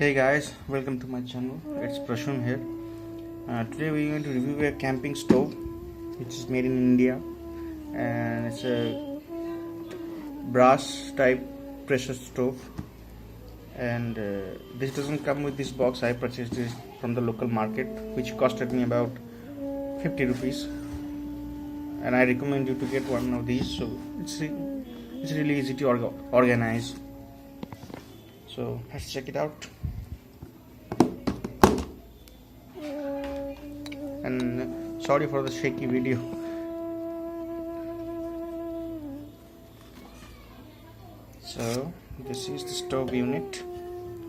Hey guys, welcome to my channel. It's Prashun here. Today we're going to review a camping stove which is made in India, and it's a brass type pressure stove, and this doesn't come with this box. I purchased this from the local market, which costed me about 50 rupees, and I recommend you to get one of these. So it's really easy to organize. So let's check it out. And sorry for the shaky video. So this is the stove unit.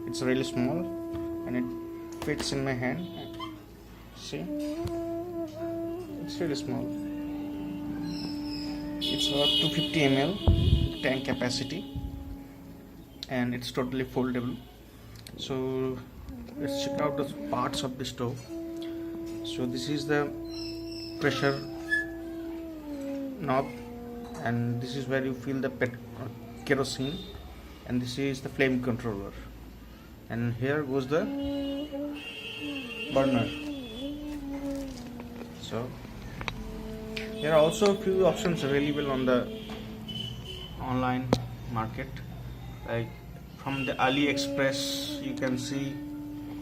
It's really small and it fits in my hand. See, it's really small. It's about 250 ml tank capacity, and it's totally foldable. So let's check out the parts of the stove. So this is the pressure knob, and this is where you fill the kerosene, and this is the flame controller, and here goes the burner. So there are also a few options available on the online market, like from the AliExpress. You can see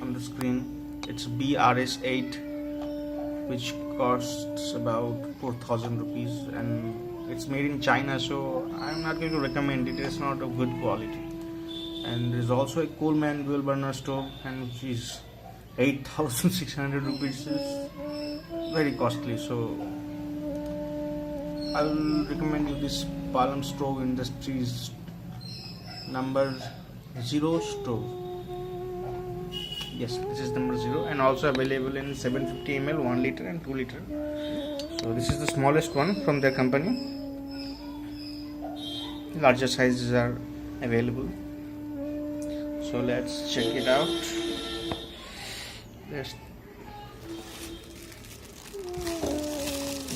on the screen it's BRS8, which costs about 4,000 rupees, and it's made in China, so I'm not going to recommend it. It's not of good quality. And there's also a Coleman dual burner stove, and which is 8,600 rupees. It's very costly, so I'll recommend you this Palam Stove Industries number 0 stove. Yes, this is number 0, and also available in 750 ml, 1 liter and 2 liter. So this is the smallest one from their company. Larger sizes are available. So let's check it out.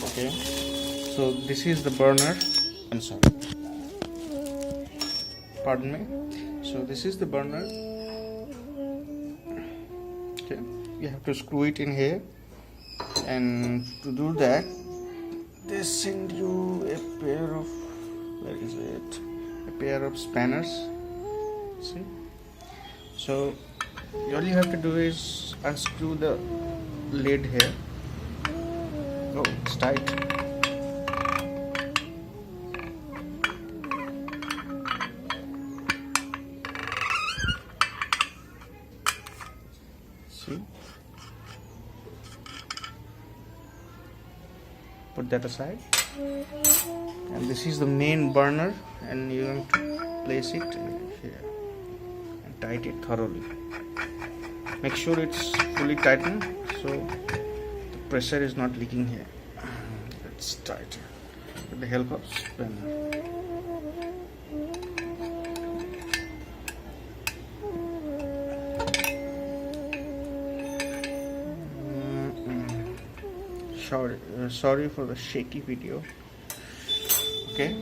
Okay, so this is the burner. I'm sorry, pardon me. So this is the burner. Okay, you have to screw it in here, and to do that they send you a pair of, where is it, a pair of spanners. See, so all you have to do is unscrew the lid here. Oh, it's tight. See, put that aside, and this is the main burner, and you have to place it here and tighten it thoroughly. Make sure it's fully tightened so the pressure is not leaking here. Let's tighten with the help of spanner. Sorry for the shaky video. Okay,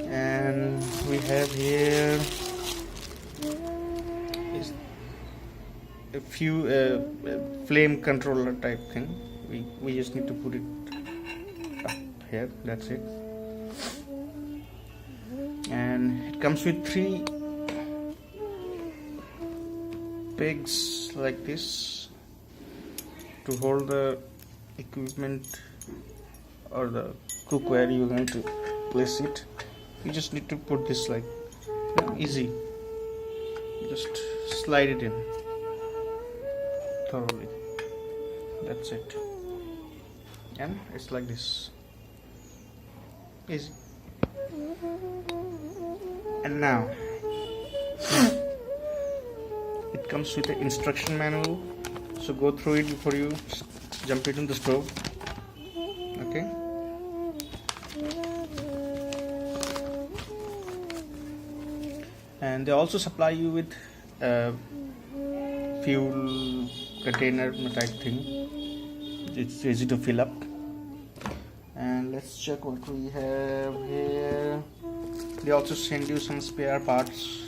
and we have here is a few flame controller type thing. We just need to put it up here. That's it. And it comes with 3 pegs like this to hold the equipment or the cookware you're going to place it. You just need to put this like easy, just slide it in thoroughly. That's it, and it's like this, easy. And now it comes with an instruction manual, so go through it before you jump it in the stove. Okay, and they also supply you with a fuel container type thing. It's easy to fill up. And let's check what we have here. They also send you some spare parts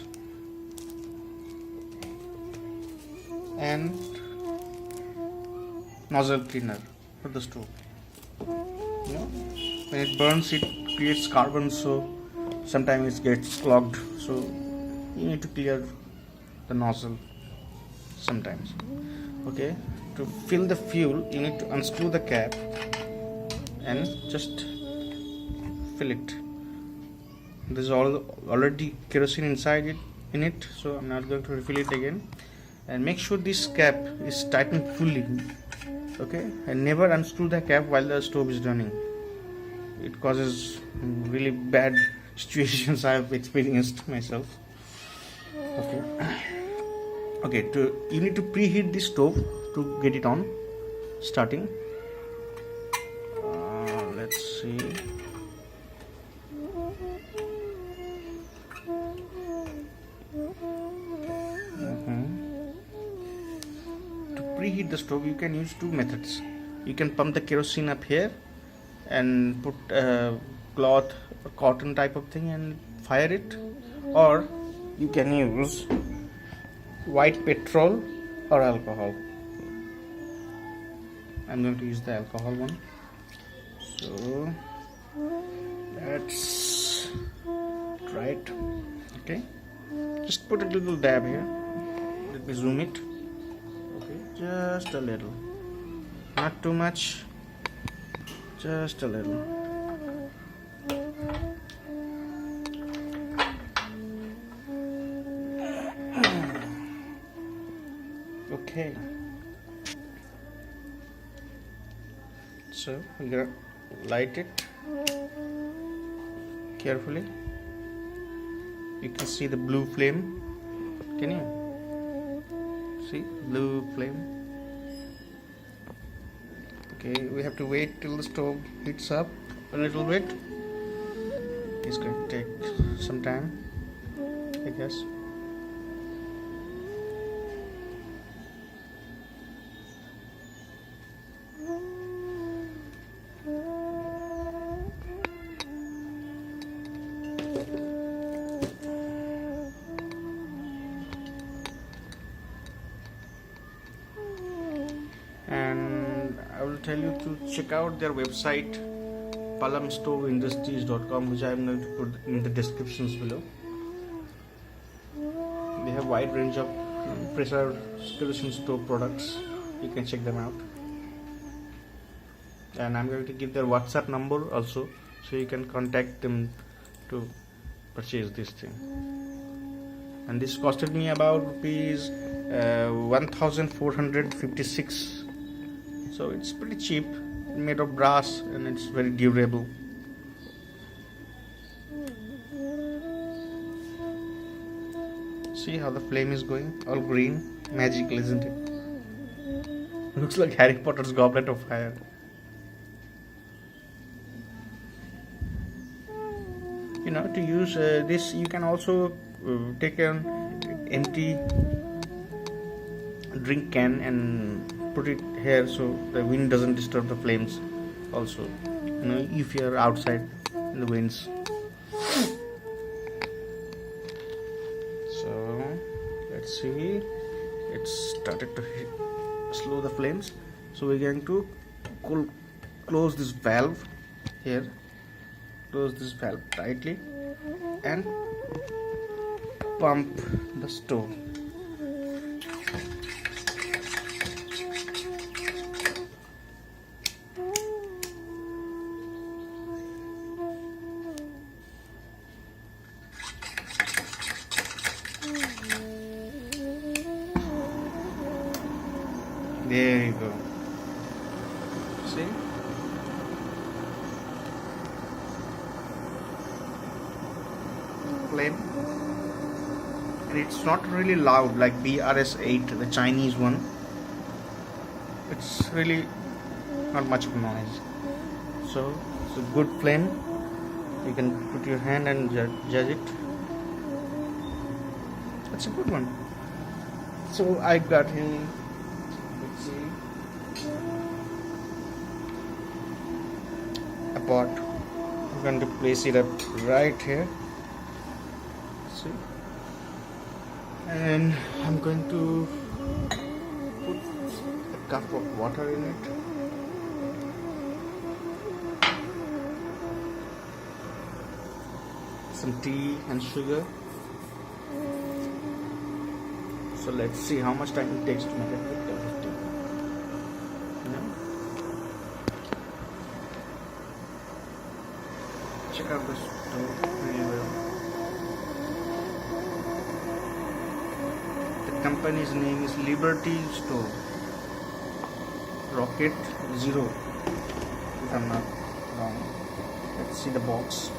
and nozzle cleaner for the stove. When it burns, it creates carbon, so sometimes it gets clogged, so you need to clear the nozzle sometimes. Okay, to fill the fuel, you need to unscrew the cap and just fill it. There's already kerosene inside it, so I'm not going to refill it again. And make sure this cap is tightened fully. Okay, and never unscrew the cap while the stove is running. It causes really bad situations I have experienced myself. Okay, you need to preheat the stove to get it on starting. Let's see. To preheat the stove, you can use two methods. You can pump the kerosene up here and put a cloth or cotton type of thing and fire it, or you can use white petrol or alcohol. I'm going to use the alcohol one. So let's try it. Okay, just put a little dab here. Let me zoom it. Okay, just a little, not too much, just a little. Okay, so we're gonna light it carefully. You can see the blue flame. Can you see blue flame? Okay, we have to wait till the stove heats up a little bit. It's going to take some time, I guess. And I will tell you to check out their website, palamstoveindustries.com, which I am going to put in the descriptions below. They have wide range of pressure kerosene stove products. You can check them out. And I'm going to give their WhatsApp number also, so you can contact them to purchase this thing. And this costed me about rupees 1456. So it's pretty cheap, made of brass, and it's very durable. See how the flame is going, all green, magical, isn't it? Looks like Harry Potter's goblet of fire. To use this, you can also take an empty drink can and put it here so the wind doesn't disturb the flames also, if you're outside in the winds. So let's see, it's started to slow the flames, so we're going to close this valve here. Close this valve tightly and pump the stove. There you go. See? Flame. And it's not really loud like BRS8, the Chinese one. It's really not much of noise. So it's a good flame. You can put your hand and judge it. That's a good one. So I got him. Let's see. A pot. I'm going to place it up right here. See. And I'm going to cup of water in it. Some tea and sugar. So let's see how much time it takes to make a good cup of tea. Check out the stove really well. The company's name is Liberty Stove. Rocket Zero, if I'm not wrong. Let's see the box.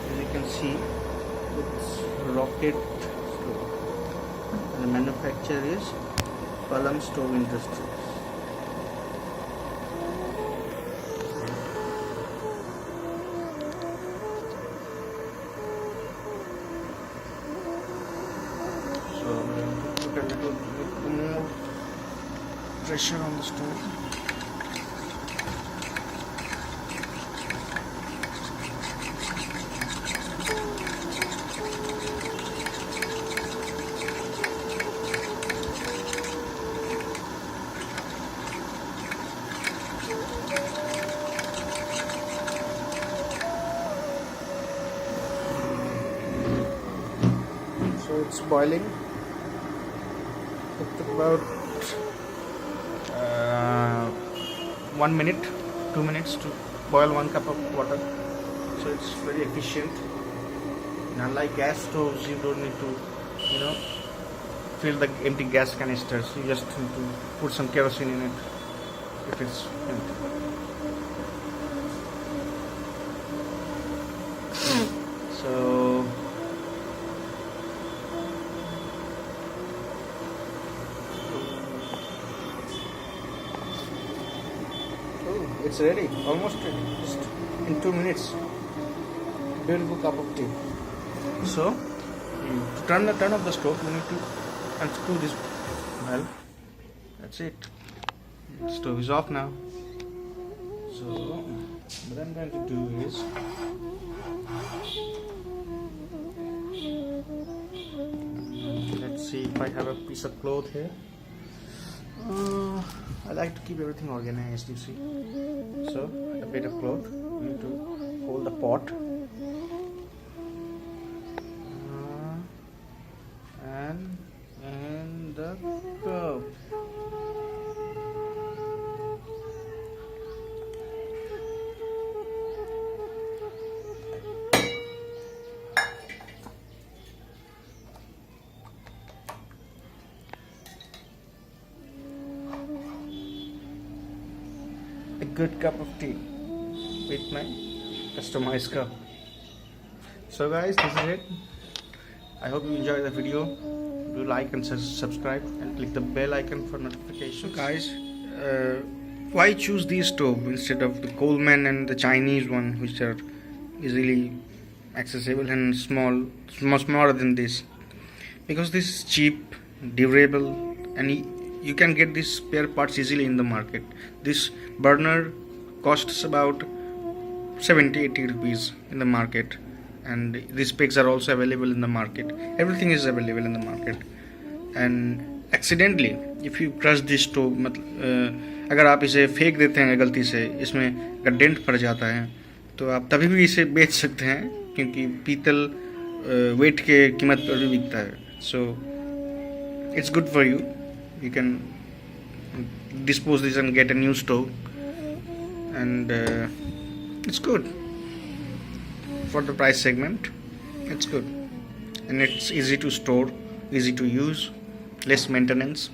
As you can see, it's Rocket Stove. And the manufacturer is Palam Stove Industries. Put a little more pressure on the stove. So it's boiling. It took about 1 minute, 2 minutes to boil 1 cup of water. So it's very efficient. And unlike gas stoves, you don't need to, fill the empty gas canisters. You just need to put some kerosene in it if it's empty. So it's ready, almost ready, just in 2 minutes. Beautiful cup of tea. So, to turn off the stove, you need to unscrew this valve. That's it. The stove is off now. So, what I'm going to do is let's see if I have a piece of cloth here. I like to keep everything organized, you see. So, a bit of cloth, you need to hold the pot and the cup. A good cup of tea with my customized cup. So guys, this is it. I hope you enjoyed the video. Do like and subscribe and click the bell icon for notifications. So guys, why choose these stove instead of the Coleman and the Chinese one, which are easily accessible and smaller than this? Because this is cheap, durable, and you can get these spare parts easily in the market. This burner costs about 70-80 rupees in the market, and these specs are also available in the market. Everything is available in the market. And accidentally if you crush this stove, अगर आप इसे फेंक देते हैं गलती से, इसमें अगर डेंट पड़ जाता है तो आप तभी भी इसे बेच सकते हैं, क्योंकि पीतल वेट के कीमत पर भी बिकता है. So it's good for you. You can dispose this and get a new stove, and it's good for the price segment. It's good, and it's easy to store, easy to use, less maintenance.